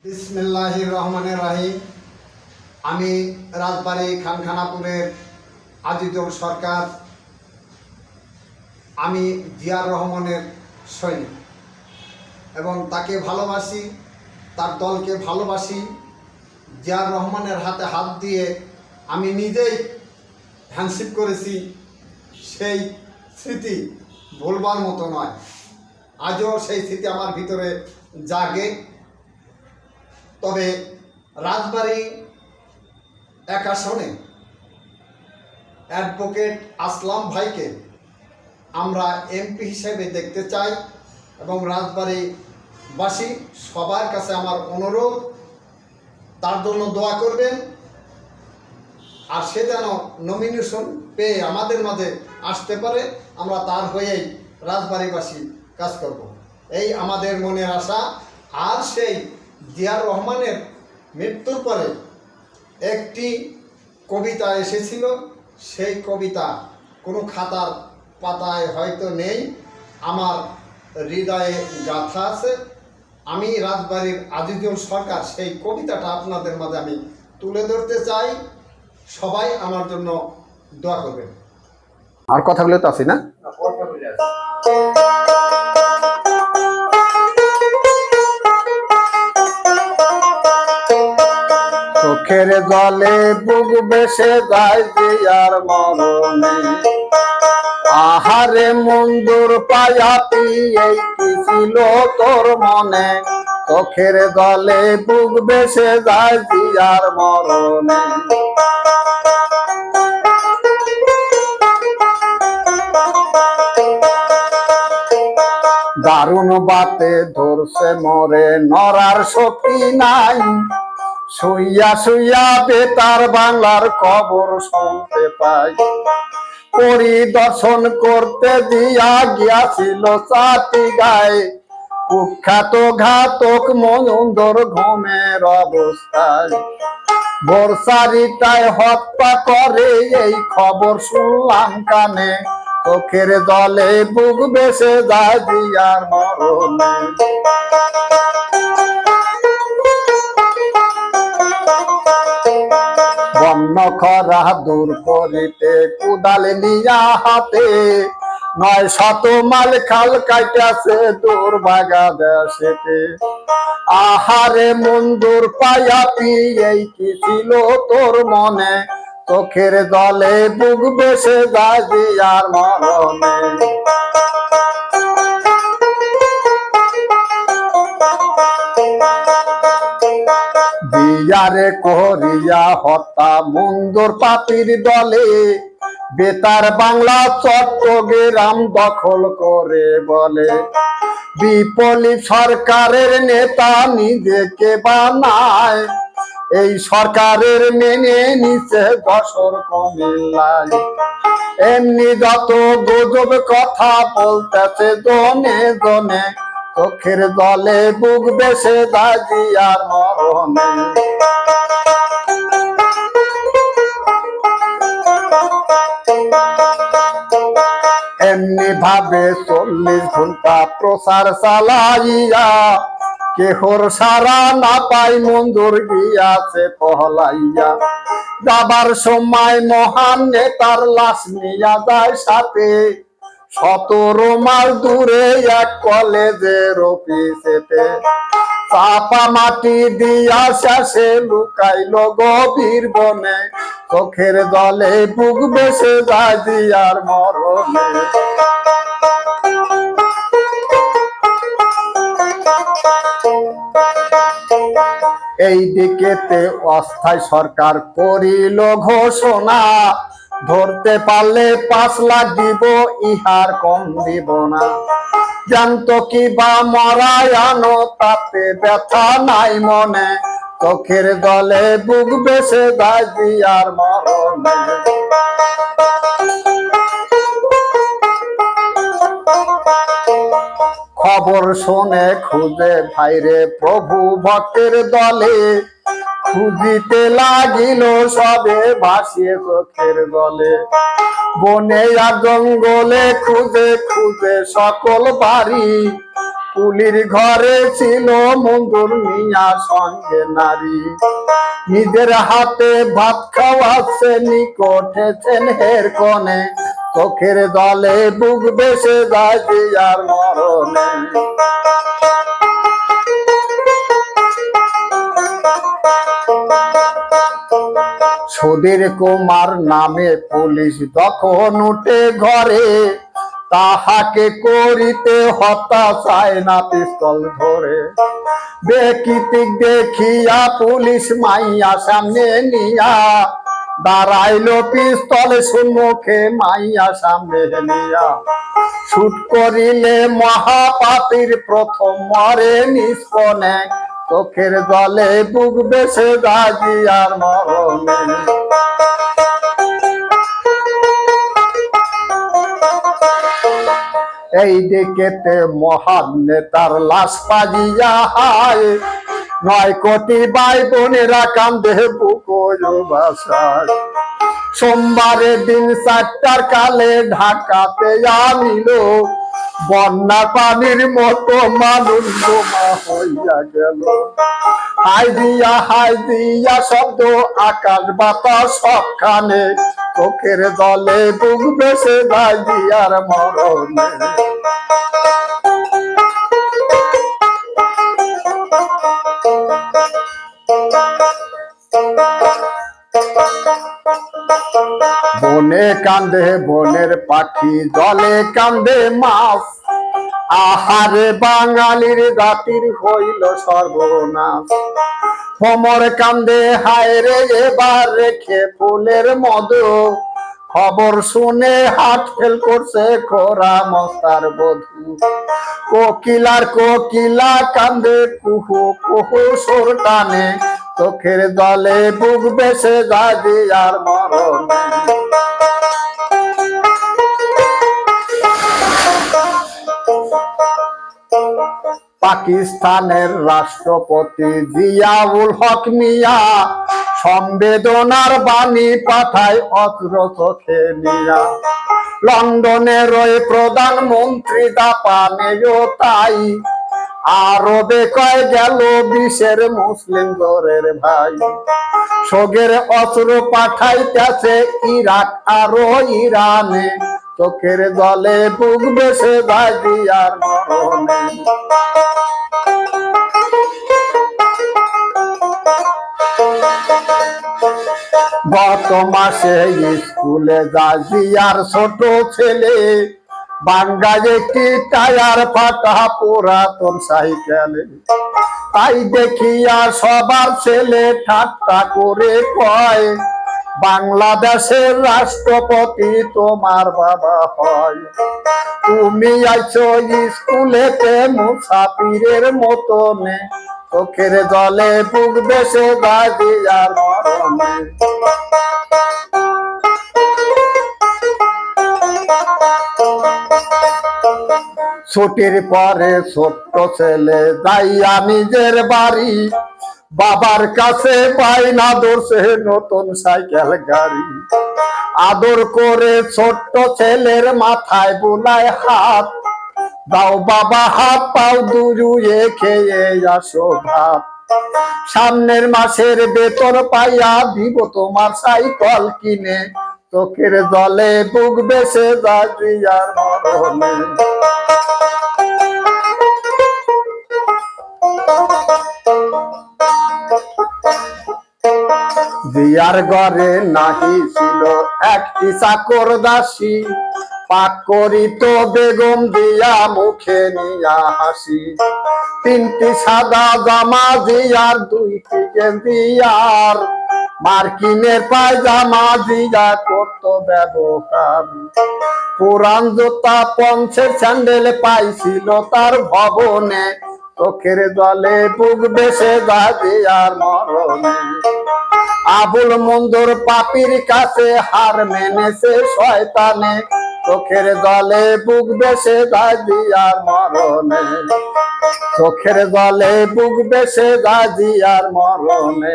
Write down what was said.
বিসমিল্লাহির রহমানির রহিম। আমি রাজবাড়ী খানখানাপুরের আজিজুল সরকার। আমি জিয়ার রহমানের সৈনিক এবং তাকে ভালোবাসি, তার দলকে ভালোবাসি। জিয়ার রহমানের হাতে হাত দিয়ে আমি নিজেই হ্যান্ডশেক করেছি, সেই স্মৃতি ভুলবার মতো নয়। আজও সেই স্মৃতি আমার ভিতরে জাগে। তবে রাজবাড়ী এক আসনে অ্যাডভোকেট আসলাম ভাইকে আমরা এমপি হিসেবে দেখতে চাই এবং রাজবাড়ীবাসী সবার কাছে আমার অনুরোধ, তার জন্য দোয়া করবেন। আর সে যেন নমিনেশন পেয়ে আমাদের মাঝে আসতে পারে, আমরা তার হয়েই রাজবাড়ীবাসী কাজ করব, এই আমাদের মনের আশা। আর সেই জিয়ার রহমানের মৃত্যুর পরে একটি কবিতা এসেছিল, সেই কবিতা কোনো খাতার পাতায় হয়তো নেই, আমার হৃদয়ে গাথা আছে। আমি রাজবাড়ীর আজিজুল সরকার, সেই কবিতাটা আপনাদের মাঝে আমি তুলে ধরতে চাই। সবাই আমার জন্য দোয়া করবেন। আর কথাগুলো তো আছে না? চোখের জলে বুক বেসে যায় জিয়ার মরণে, আহারে মন্দুর পায়াতি এই কি ছিল তোর মনে। চোখের জলে বুক বেসে যায় জিয়ার মরণে, দারুণ বাতে ধরছে মরে, নরার শক্তি নাই। শুইয়া শুইয়া বেতার বাংলার খবর শুনতে পাই, পরিদর্শন করতে দিয়া গিয়াছিল চাটি গায়ে। কুখ্যাত ঘাতক মনুন্দর ঘুমের অবস্থায় ভোর চারিটায় হত্যা করে, এই খবর শুনলাম কানে। চোখের জলে বুক বেসে যায় জিয়ার মরণে। বন্য খরা দূর করিতে কুদাল নিয়া হাতে, 900 মাইল খাল কাইটাছে দূর বাগা দেশেতে। আহারে মন্দুর পায়াতি এই কি ছিল তোর মনে। চোখের জলে বুক বেসে যায় জিয়ার মরণে। জিয়ারে করিয়া হত্যা মন্দুর পাপির দলে, বেতার বাংলা চট্টগ্রাম দখল করে বলে। বিপ্লবী সরকারের নেতা নিজেকে বানায়, এই সরকারের মেনে নিচে যশোর কুমিল্লায়। এমনি যত গুজব কথা বলতেছে জনে জনে, চোখের জলে বুক বেসে যায় জিয়ার মরণে। এমনি ভাবে 40 ঘন্টা প্রচার চালাইয়া, কেহর সারা না পাই মন্দুর গিয়াছে পহলাইয়া। যাবার সময় মহান নেতার লাশ নিয়া যায় সাথে, 17 মাইল দূরে এক কলেজের অফিসেতে। চাপা মাটি দিয়া শেষে লুকাইল গভীর বনে, চোখের জলে বুক বেসে যায় জিয়ার মরণে। এই দিকেতে অস্থায়ী সরকার করিল ঘোষণা, ধরতে পারলে 5 লাখ দিব, ইহার কম দিব না। জানত কি বা মরায় আনো, তাতে ব্যথা নাই মনে। চোখের জলে বুক বেসে যায় জিয়ার মরণে। খবর শুনে খুঁজে ভাইরে প্রভু ভক্তের দলে, খুঁজিতে লাগিল সবে ভাসিয়ে চোখের জলে। বনে আর জঙ্গলে খুঁজে খুঁজে সকল বাড়ি, কুলির ঘরে ছিল মঞ্জুর মিয়া সঙ্গে নারী, নিজের হাতে ভাত খাওয়াচ্ছে নিকটেছেন হের কোণে, চোখের জলে বুক বেসে যায় জিয়ার মরণে। সুধীর কুমার নামে পুলিশ যখন উঠে ঘরে, তাহাকে করিতে হত্যা চায় না পিস্তল ধরে। বেকিতিক দেখিয়া পুলিশ মাইয়া সামনে নিয়া, দাঁড়াইল পিস্তল সম্মুখে মাইয়া সামনে নিয়া। শুট করিলে মহাপাপীর প্রথম মরে নিষ্পনে, চোখের জলে বুক বেসে যায় জিয়ার মরণে। এই দিকেতে মহান নেতার লাশ পাজিয়া হায়, 9 কোটি ভাই বোনেরা কান্দে বুক বাসায়। সোমবারের দিন 4টার কালে ঢাকাতে আনিল, বন্যা পানির মতো মানুষ বোমা হইয়া গেল। হাই দিয়া শব্দ আকাশ বাতাস সবখানে, চোখের জলে বুক বেসে যায় জিয়ার মরণে। বনে কান্দে বনের পাখি, জলে কান্দে মাছ, আহারে বাঙালির জাতির হইল সর্বনাশ। ভ্রমর কান্দে হায় রে এবার রেখে ফুলের মধু, খবর শুনে হাট ফেল করছে খোরা মস্তার বধূ। কোকিলা কান্দে কুহু কুহু সুর টানে, চোখের জলে বুক বেসে যায় জিয়ার মরণে। পাকিস্তানের রাষ্ট্রপতি জিয়াউল হক মিয়া, সংবেদনার বাণী পাঠায় অস্ত্র চোখে নিয়া। লন্ডনের ওই প্রধানমন্ত্রী জাপানেও তাই, আরবে কয় গেল বিশ্বের মুসলিম জোরের ভাই। সোগের অস্ত্র পাঠাইতেছে ইরাক আরো ইরানে, চোখের জলে বুক বেসে যায় জিয়ার মরণে। গত মাসে স্কুলে যায় জিয়ার ছোট ছেলে, বাঙ্গায় একটি টায়ার ফাটা পুরাতন সাইকেলে। তাই দেখিয়া সবার ছেলে ঠাট্টা করে কয়, বাংলাদেশের রাষ্ট্রপতি তোমার বাবা হয়। তুমি আইছো স্কুলেতে মুসাফিরের মতনে, চোখের জলে বুক বেসে যায় জিয়ার মরণে। ছুটির পরে ছোট্ট ছেলে যাইয়া নিজের বাড়ি, বাবার কাছে বায়না ধরছে নতুন সাইকেল গাড়ি। আদর করে ছোট্ট ছেলের মাথায় বুলায় হাত, দাও বাবা হাত পাও দুরুয়ে খেয়ে আসো ভাত। সামনের মাসের বেতন পাইয়া দিব তোমার সাইকেল কিনে, চোখের জলে বুক বেসে যায় জিয়ার মরণে। জিয়ার ঘরে নাহি ছিল একটি চাকর দাসী, পাক করিত বেগম দিয়া মুখে নিয়া হাসি। 3টি সাদা জামা জিয়ার 2টি গেঞ্জি আর মার্কিনের পায়জামা জিয়া করত ব্যবহার। পুরান জুতা পঞ্চের স্যান্ডেল পাইছিল তার ভবনে, চোখের জলে বুক বেসে যায় জিয়ার মরণে। আবুল মঞ্জুর পাপির কাছে হার মেনেছে শয়তানে, চোখের জলে বুক বেসে যায় জিয়ার মরণে। চোখের জলে বুক বেসে যায় জিয়ার মরণে।